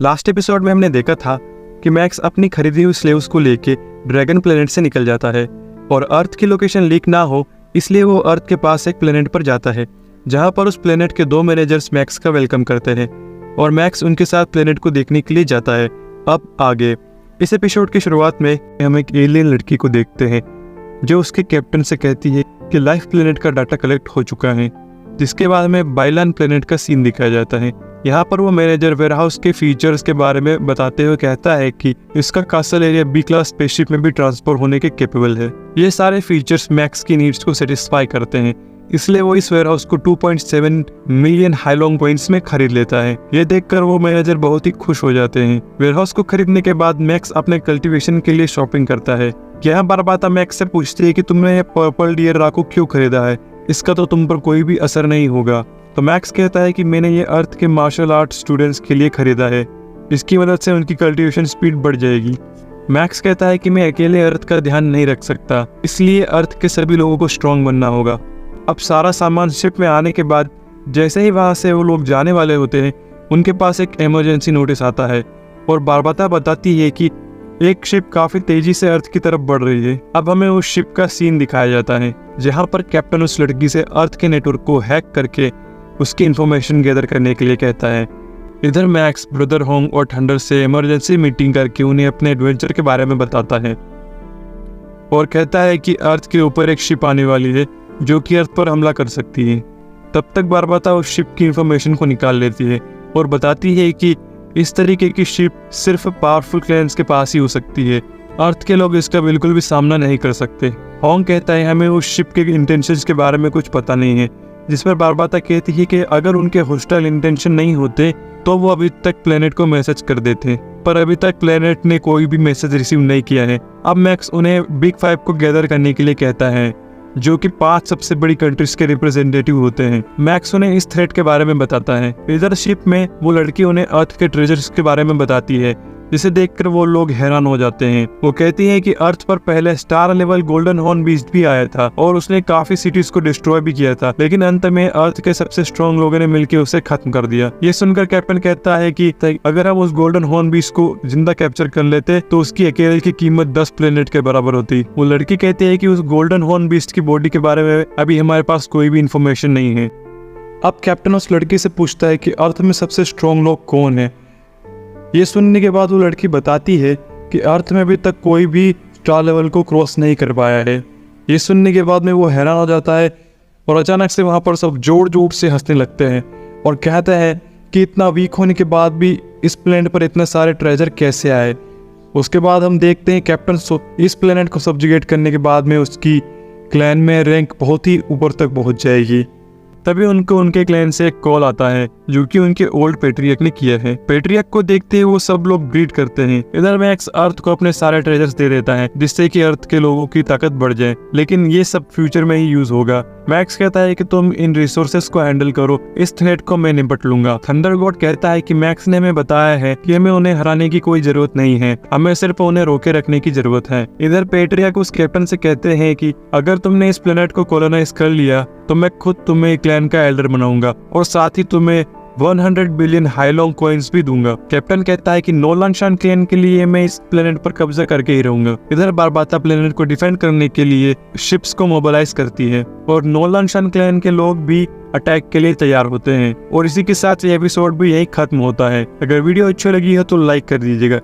Last episode में हमने देखा था कि मैक्स अपनी खरीदी हुई स्लेव्स को लेके ड्रैगन प्लेनेट से निकल जाता है और अर्थ की लोकेशन लीक ना हो इसलिए वो अर्थ के पास एक प्लेनेट पर जाता है, जहाँ पर उस प्लेनेट के 2 मैनेजर्स मैक्स का वेलकम करते हैं और मैक्स उनके साथ प्लेनेट को देखने के लिए जाता है। अब आगे इस एपिसोड की शुरुआत में हम एक एलियन लड़की को देखते हैं जो उसके कैप्टन से कहती है कि लाइफ प्लेनेट का डाटा कलेक्ट हो चुका है, जिसके बाद में बाइलान प्लेनेट का सीन दिखाया जाता है। यहाँ पर वो मैनेजर वेयरहाउस के फीचर्स के बारे में बताते हुए कहता है कि इसका castle area B class spaceship में भी ट्रांसफर होने के कैपेबल है। ये सारे फीचर्स मैक्स की नीड्स को सेटिस्फाई करते हैं, इसलिए वो इस वेयरहाउस को 2.7 मिलियन हाईलोंग पॉइंट्स में खरीद लेता है। ये देखकर वो मैनेजर बहुत ही खुश हो जाते हैं। वेयरहाउस को खरीदने के बाद मैक्स अपने कल्टीवेशन के लिए शॉपिंग करता है। यहाँ बारबाता मैक्स से पूछती है कि तुमने ये पर्पल डियर राकू क्यों खरीदा है, इसका तो तुम पर कोई भी असर नहीं होगा। तो मैक्स कहता है कि मैंने ये अर्थ के मार्शल आर्ट स्टूडेंट्स के लिए खरीदा है, इसकी मदद से उनकी कल्टीवेशन स्पीड बढ़ जाएगी। मैक्स कहता है कि मैं अकेले अर्थ का ध्यान नहीं रख सकता, इसलिए अर्थ के सभी लोगों को स्ट्रॉन्ग बनना होगा। अब सारा सामान शिप में आने के बाद जैसे ही वहाँ से वो लोग जाने वाले होते हैं, उनके पास एक इमरजेंसी नोटिस आता है और बारबाता बताती है कि एक शिप काफी तेजी से अर्थ की तरफ बढ़ रही है। अब हमें उस शिप का सीन दिखाया जाता है जहाँ पर कैप्टन उस लड़की से अर्थ के नेटवर्क को हैक करके उसकी इंफॉर्मेशन गैदर करने के लिए कहता है। इधर मैक्स ब्रदर होंग और थंडर से इमरजेंसी मीटिंग करके उन्हें अपने एडवेंचर के बारे में बताता है और कहता है कि अर्थ के ऊपर एक शिप आने वाली है जो कि अर्थ पर हमला कर सकती है। तब तक बारबाता उस शिप की इंफॉर्मेशन को निकाल लेती है और बताती है कि इस तरीके की शिप सिर्फ पावरफुल क्लैंस के पास ही हो सकती है, अर्थ के लोग इसका बिल्कुल भी सामना नहीं कर सकते। होंग कहता है हमें उस शिप के इंटेंशंस के बारे में कुछ पता नहीं है, जिस पर बारबाता कहती है कि अगर उनके हॉस्टाइल इंटेंशन नहीं होते तो वो अभी तक प्लेनेट को मैसेज कर देते, पर अभी तक प्लेनेट ने कोई भी मैसेज रिसीव नहीं किया है। अब मैक्स उन्हें बिग 5 को गैदर करने के लिए कहता है जो कि 5 सबसे बड़ी कंट्रीज के रिप्रेजेंटेटिव होते हैं। मैक्स उन्हें इस थ्रेट के बारे में बताता है। इधर शिप में वो लड़की उन्हें अर्थ के ट्रेजर्स के बारे में बताती है, जिसे देखकर वो लोग हैरान हो जाते हैं। वो कहती है कि अर्थ पर पहले star level golden horn beast भी आया था और उसने काफी सिटीज को डिस्ट्रॉय भी किया था, लेकिन अंत में अर्थ के सबसे स्ट्रॉन्ग लोगों ने मिलकर उसे खत्म कर दिया। ये सुनकर कैप्टन कहता है कि अगर हम उस गोल्डन हॉर्न बीस्ट को जिंदा कैप्चर कर लेते तो उसकी अकेले की कीमत 10 प्लेनेट के बराबर होती। वो लड़की कहती है कि उस गोल्डन हॉर्न बीस्ट की बॉडी के बारे में अभी हमारे पास कोई भी इंफॉर्मेशन नहीं है। अब कैप्टन उस लड़की से पूछता है कि अर्थ में सबसे स्ट्रॉन्ग लोग कौन है। ये सुनने के बाद वो लड़की बताती है कि अर्थ में अभी तक कोई भी स्टार लेवल को क्रॉस नहीं कर पाया है। ये सुनने के बाद में वो हैरान हो जाता है और अचानक से वहाँ पर सब जोर जोर से हंसने लगते हैं और कहते हैं कि इतना वीक होने के बाद भी इस प्लेनेट पर इतने सारे ट्रेजर कैसे आए। उसके बाद हम देखते हैं कैप्टन इस प्लेनेट को सब्जुगेट करने के बाद में उसकी क्लैन में रैंक बहुत ही ऊपर तक पहुँच जाएगी। तभी उनको उनके क्लैन से एक कॉल आता है जो कि उनके ओल्ड पेट्रियक ने किया है। पेट्रियक को देखते ही वो सब लोग ग्रीट करते हैं। इधर मैक्स अर्थ को अपने सारे ट्रेजर्स दे देता है जिससे कि अर्थ के लोगों की ताकत बढ़ जाए, लेकिन ये सब फ्यूचर में ही यूज होगा। मैक्स कहता है कि तुम इन रिसोर्सेस को हैंडल करो, इस थ्रेट को मैं निपट लूंगा। थंडर गॉड कहता है कि मैक्स ने हमें बताया है कि हमें उन्हें हराने की कोई जरूरत नहीं है, हमें सिर्फ उन्हें रोके रखने की जरूरत है। इधर पेट्रियक उस कैप्टन से कहते हैं कि अगर तुमने इस प्लेनेट को कॉलोनाइज कर लिया तो मैं खुद तुम्हें क्लैन का एल्डर बनाऊंगा और साथ ही तुम्हें 100 बिलियन हाईलोंग कॉइन्स भी दूंगा। कैप्टन कहता है कि नोलांशान क्लैन के लिए मैं इस प्लेनेट पर कब्जा करके ही रहूंगा। इधर बारबाता प्लेनेट को डिफेंड करने के लिए शिप्स को मोबिलाइज करती है और नोलांशान क्लैन के लोग भी अटैक के लिए तैयार होते हैं। और इसी के साथ ये एपिसोड भी यही खत्म होता है। अगर वीडियो अच्छी लगी है तो लाइक कर दीजिएगा।